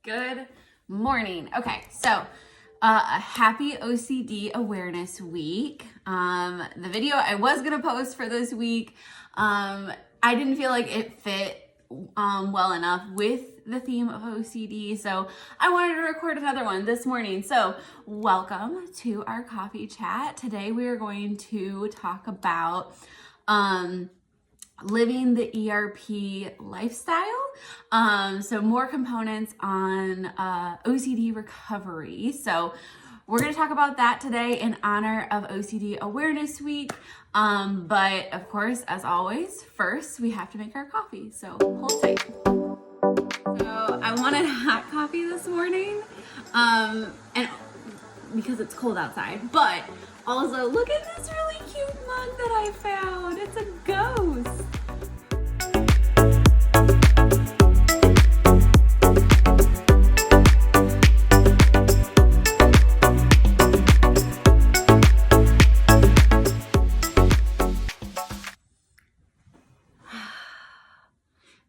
Good morning. Okay, so a happy OCD Awareness Week. The video I was gonna post for this week, I didn't feel like it fit well enough with the theme of OCD, so I wanted to record another one this morning. So welcome to our coffee chat. Today we are going to talk about living the ERP lifestyle. So more components on OCD recovery. So we're going to talk about that today in honor of OCD Awareness Week. But of course, as always, first we have to make our coffee. So hold tight. So I wanted hot coffee this morning, and because it's cold outside, but also look at this really cute mug that I found. It's a ghost.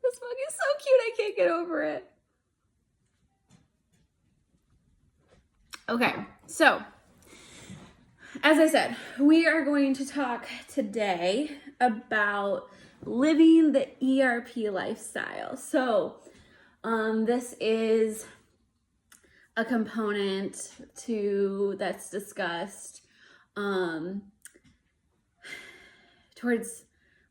This mug is so cute, I can't get over it. Okay, so as I said, we are going to talk today about living the ERP lifestyle. So this is a component that's discussed towards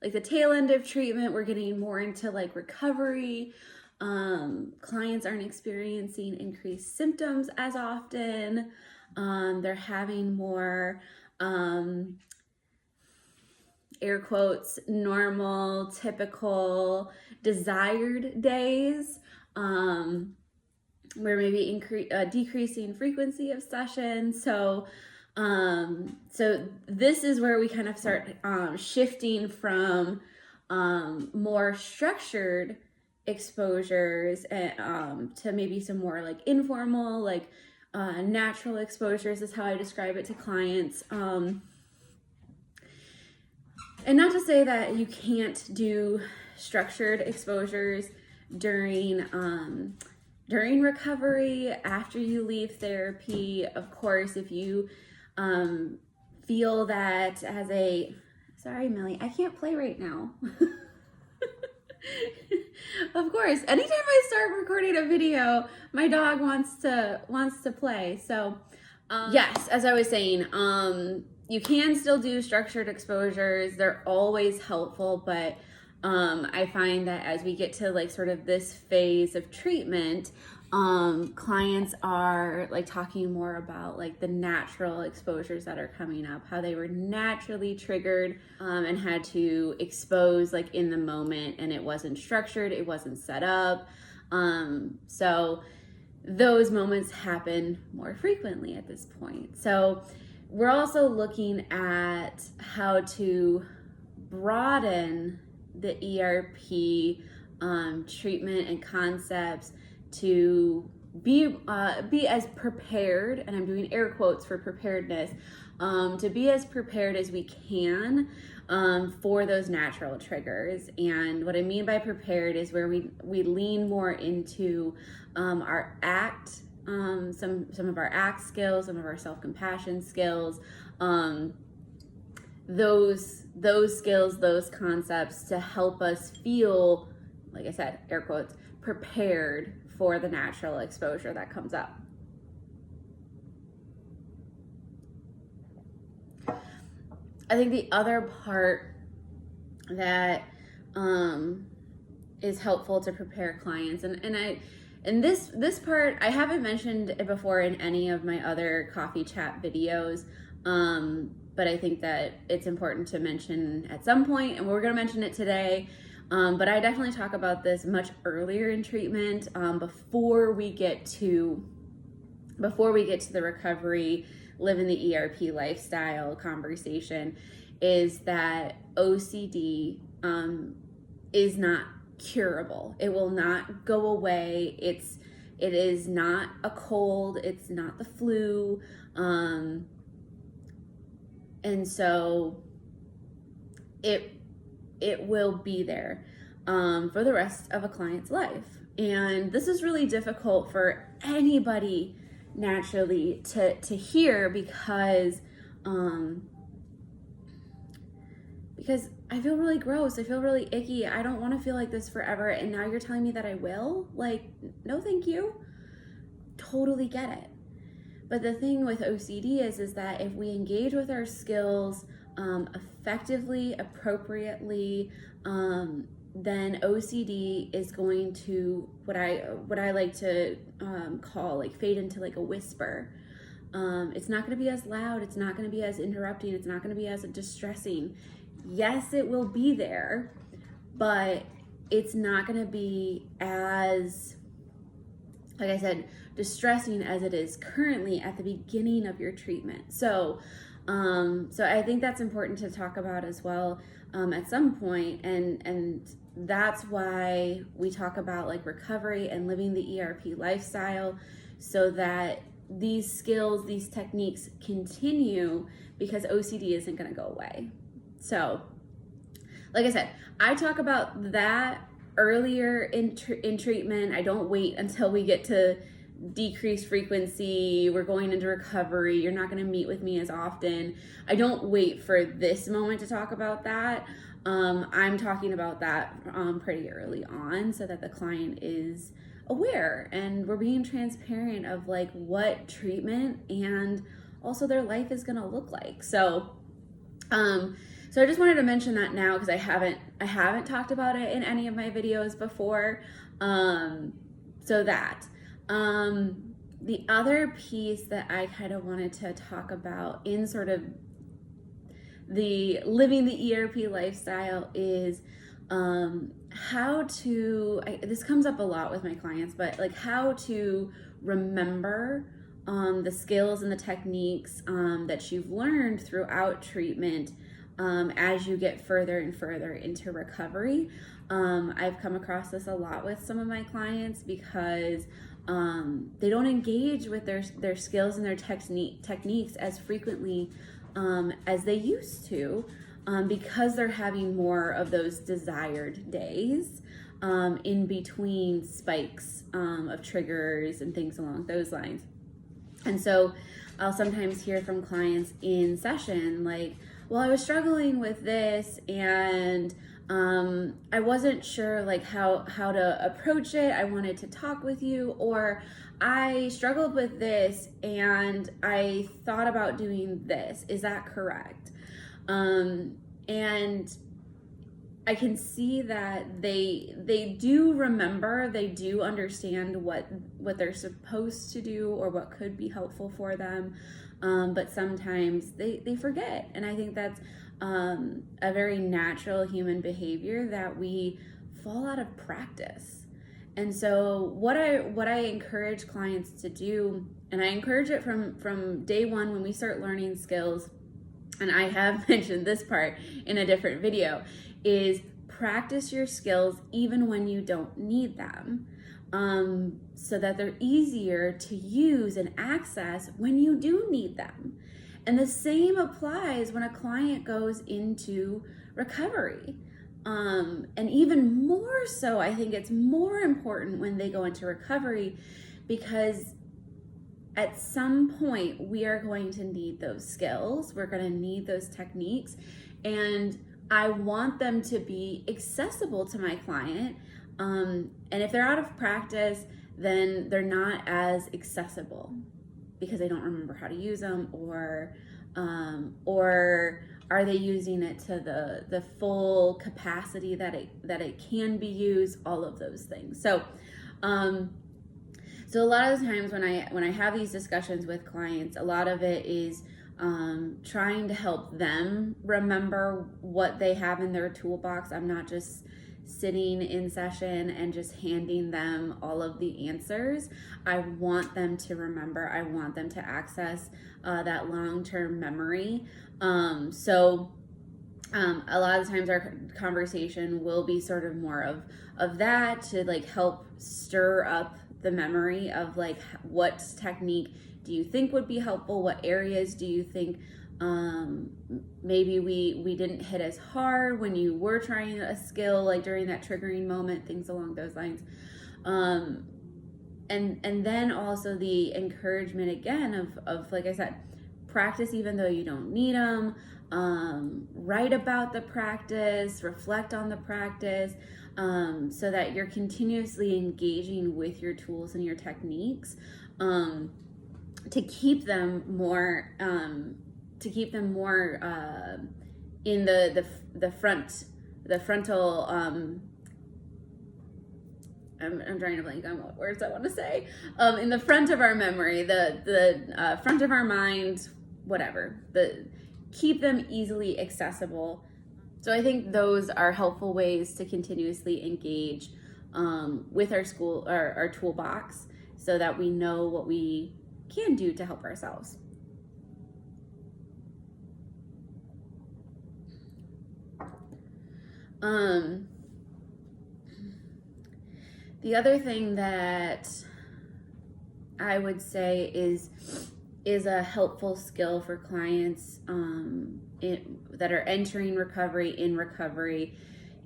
like the tail end of treatment. We're getting more into like recovery. Clients aren't experiencing increased symptoms as often. They're having more, air quotes, normal, typical, desired days, where maybe decreasing frequency of sessions. So this is where we kind of start shifting from more structured exposures to maybe some more like informal, like natural exposures is how I describe it to clients. And not to say that you can't do structured exposures during recovery, after you leave therapy. Of course, if you feel that sorry, Millie, I can't play right now. Of course, anytime I start recording a video, my dog wants to play. So yes, as I was saying, you can still do structured exposures. They're always helpful, but I find that as we get to like sort of this phase of treatment, clients are like talking more about like the natural exposures that are coming up, how they were naturally triggered and had to expose like in the moment, and it wasn't structured, it wasn't set up. So those moments happen more frequently at this point. So we're also looking at how to broaden the ERP treatment and concepts to be as prepared, and I'm doing air quotes for preparedness, to be as prepared as we can for those natural triggers. And what I mean by prepared is where we lean more into our ACT, some of our ACT skills, some of our self-compassion skills, those skills, those concepts to help us feel, like I said, air quotes, prepared for the natural exposure that comes up. I think the other part that is helpful to prepare clients, and this part, I haven't mentioned it before in any of my other coffee chat videos, but I think that it's important to mention at some point, and we're going to mention it today. But I definitely talk about this much earlier in treatment, before we get to the recovery, living the ERP lifestyle conversation, is that OCD is not curable. It will not go away. It is not a cold. It's not the flu. And so it will be there. for the rest of a client's life. And this is really difficult for anybody naturally to hear because I feel really gross. I feel really icky. I don't want to feel like this forever. And now you're telling me that I will? Like, no, thank you. Totally get it. But the thing with OCD is that if we engage with our skills effectively, appropriately, then OCD is going to what I like to call like fade into like a whisper. It's not going to be as loud. It's not going to be as interrupting. It's not going to be as distressing. Yes, it will be there, but it's not going to be as, like I said, distressing as it is currently at the beginning of your treatment. So I think that's important to talk about as well at some point, and that's why we talk about like recovery and living the ERP lifestyle, so that these skills, these techniques continue, because OCD isn't going to go away. So, like I said, I talk about that earlier in treatment. I don't wait until we get to decreased frequency, we're going into recovery, you're not going to meet with me as often. I don't wait for this moment to talk about that. I'm talking about that pretty early on, so that the client is aware and we're being transparent of like what treatment and also their life is going to look like. So I just wanted to mention that now, because I haven't talked about it in any of my videos before. So that the other piece that I kind of wanted to talk about in sort of the living the ERP lifestyle is how to, this comes up a lot with my clients, but like how to remember the skills and the techniques that you've learned throughout treatment as you get further and further into recovery. I've come across this a lot with some of my clients because they don't engage with their skills and their techniques as frequently as they used to, because they're having more of those desired days in between spikes of triggers and things along those lines. And so I'll sometimes hear from clients in session like, well, I was struggling with this and I wasn't sure like how to approach it. I wanted to talk with you, or I struggled with this and I thought about doing this. Is that correct? And I can see that they do remember, they do understand what they're supposed to do or what could be helpful for them, but sometimes they forget. And I think that's a very natural human behavior, that we fall out of practice. And so what I encourage clients to do, and I encourage it from day one when we start learning skills, and I have mentioned this part in a different video, is practice your skills even when you don't need them, so that they're easier to use and access when you do need them. And the same applies when a client goes into recovery. And even more so, I think it's more important when they go into recovery, because at some point we are going to need those skills. We're going to need those techniques. And I want them to be accessible to my client. And if they're out of practice, then they're not as accessible because they don't remember how to use them, or are they using it to the full capacity that it can be used, all of those things. So a lot of the times when I have these discussions with clients, a lot of it is trying to help them remember what they have in their toolbox. I'm not just sitting in session and just handing them all of the answers. I want them to remember. I want them to access that long-term memory. So a lot of times our conversation will be sort of more of that, to like help stir up the memory of like, what technique do you think would be helpful? What areas do you think Maybe we didn't hit as hard when you were trying a skill, like during that triggering moment, things along those lines. And then also the encouragement again of like I said, practice even though you don't need them. Write about the practice, reflect on the practice, so that you're continuously engaging with your tools and your techniques, to keep them more in the frontal. I'm trying to blank on what words I want to say. In the front of our memory, the front of our mind, whatever. Keep them easily accessible. So I think those are helpful ways to continuously engage with our toolbox, so that we know what we can do to help ourselves. The other thing that I would say is a helpful skill for clients that are entering recovery, in recovery,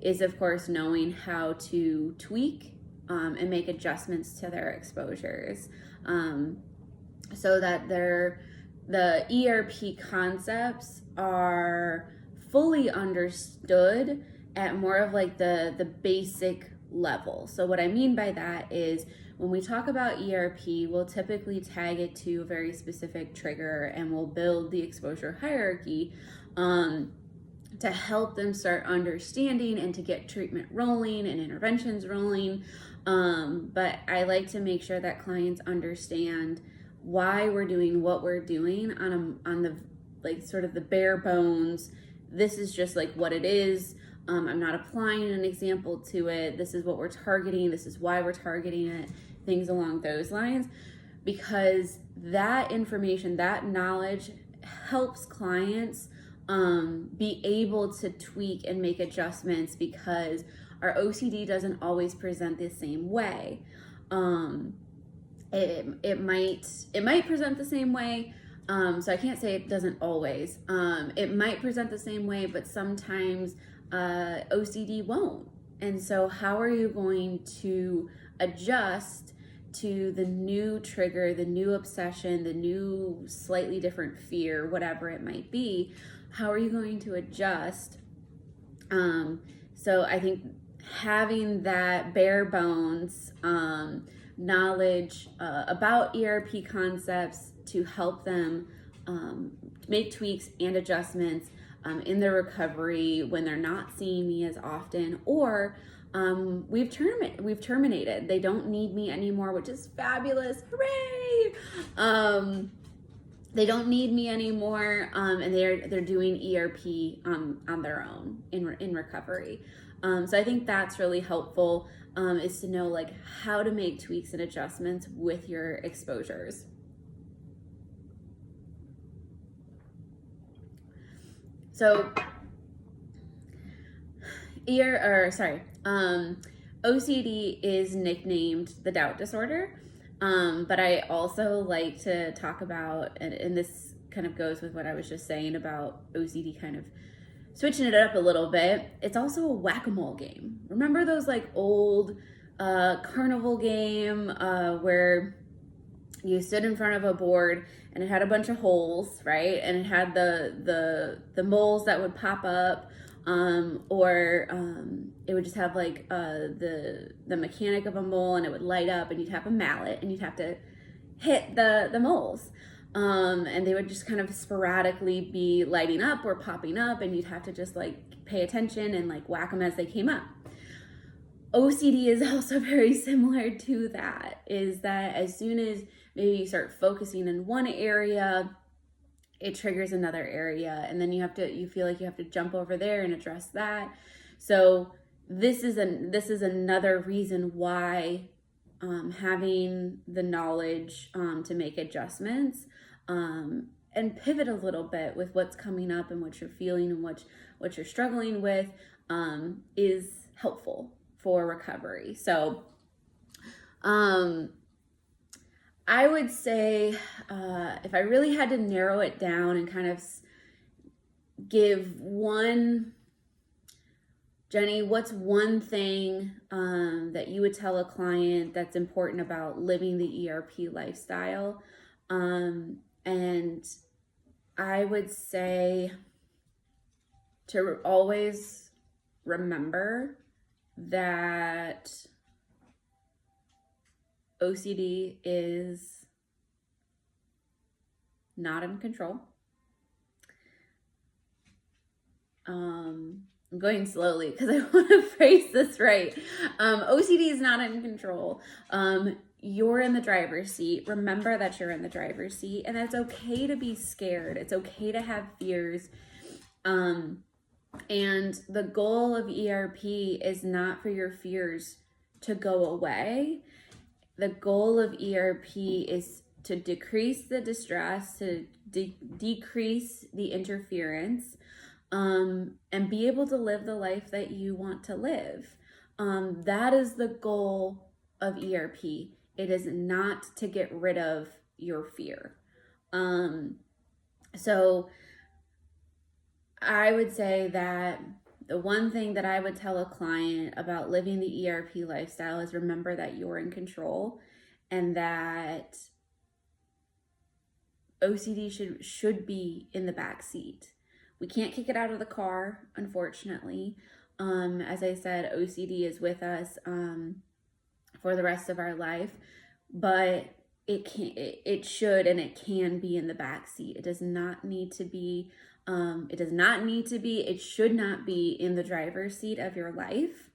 is of course knowing how to tweak and make adjustments to their exposures, so that the ERP concepts are fully understood at more of like the basic level. So what I mean by that is, when we talk about ERP, we'll typically tag it to a very specific trigger, and we'll build the exposure hierarchy to help them start understanding and to get treatment rolling and interventions rolling. But I like to make sure that clients understand why we're doing what we're doing on the like sort of the bare bones. This is just like what it is. I'm not applying an example to it. This is what we're targeting. This is why we're targeting it. Things along those lines, because that information, that knowledge helps clients be able to tweak and make adjustments, because our OCD doesn't always present the same way. It might present the same way. So I can't say it doesn't always. It might present the same way, but sometimes OCD won't. And so how are you going to adjust to the new trigger, the new obsession, the new slightly different fear, whatever it might be? How are you going to adjust? So I think having that bare bones knowledge about ERP concepts to help them make tweaks and adjustments in their recovery when they're not seeing me as often, or we've terminated. They don't need me anymore, which is fabulous. Hooray! They don't need me anymore, and they're doing ERP on their own in recovery. So I think that's really helpful, is to know like how to make tweaks and adjustments with your exposures. So OCD is nicknamed the doubt disorder, but I also like to talk about, and this kind of goes with what I was just saying about OCD kind of switching it up a little bit. It's also a whack-a-mole game. Remember those like old carnival game where you stood in front of a board and it had a bunch of holes, right? And it had the moles that would pop up, or it would just have like the mechanic of a mole, and it would light up, and you'd have a mallet and you'd have to hit the moles. And they would just kind of sporadically be lighting up or popping up, and you'd have to just like pay attention and like whack them as they came up. OCD is also very similar to that, is that as soon as maybe you start focusing in one area, it triggers another area, and then you feel like you have to jump over there and address that. So this is another reason why having the knowledge to make adjustments and pivot a little bit with what's coming up and what you're feeling and what you're struggling with is helpful for recovery. So I would say if I really had to narrow it down and kind of give Jenny, what's one thing that you would tell a client that's important about living the ERP lifestyle? And I would say to always remember that OCD is not in control. I'm going slowly because I want to phrase this right. OCD is not in control. You're in the driver's seat. Remember that you're in the driver's seat, and it's okay to be scared. It's okay to have fears. And the goal of ERP is not for your fears to go away. The goal of ERP is to decrease the distress, to decrease the interference, and be able to live the life that you want to live. That is the goal of ERP. It is not to get rid of your fear. So I would say that the one thing that I would tell a client about living the ERP lifestyle is remember that you're in control, and that OCD should be in the back seat. We can't kick it out of the car, unfortunately. As I said, OCD is with us for the rest of our life, but it should and it can be in the back seat. It does not need to be. It should not be in the driver's seat of your life.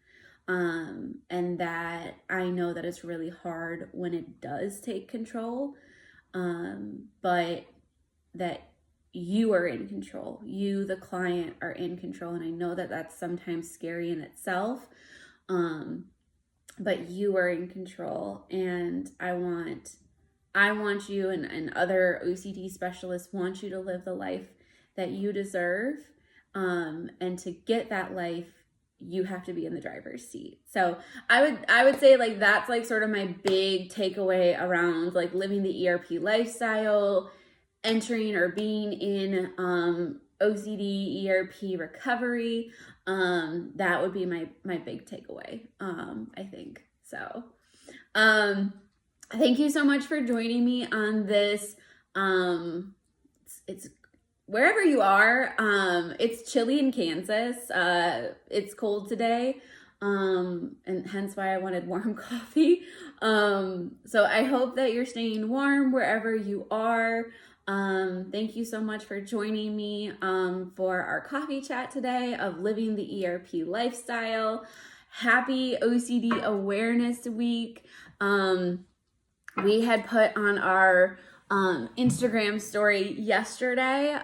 And that I know that it's really hard when it does take control, but that you are in control. You, the client, are in control. And I know that that's sometimes scary in itself, but you are in control. And I want you and other OCD specialists want you to live the life that you deserve. And to get that life, you have to be in the driver's seat. So I would say like that's like sort of my big takeaway around like living the ERP lifestyle, entering or being in OCD ERP recovery. That would be my big takeaway, I think. So thank you so much for joining me on this. It's wherever you are, it's chilly in Kansas. It's cold today, and hence why I wanted warm coffee. So I hope that you're staying warm wherever you are. Thank you so much for joining me for our coffee chat today of living the ERP lifestyle. Happy OCD Awareness Week. We had put on our Instagram story yesterday,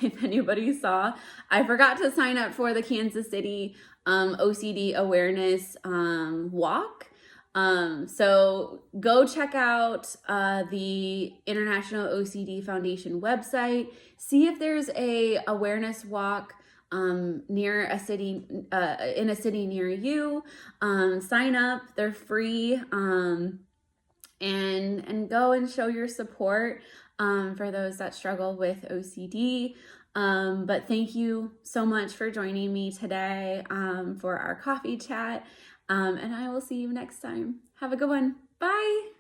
if anybody saw, I forgot to sign up for the Kansas City OCD Awareness walk. So go check out the International OCD Foundation website. See if there's a awareness walk near a city, in a city near you. Sign up, they're free. And go and show your support for those that struggle with OCD. But thank you so much for joining me today for our coffee chat. And I will see you next time. Have a good one. Bye.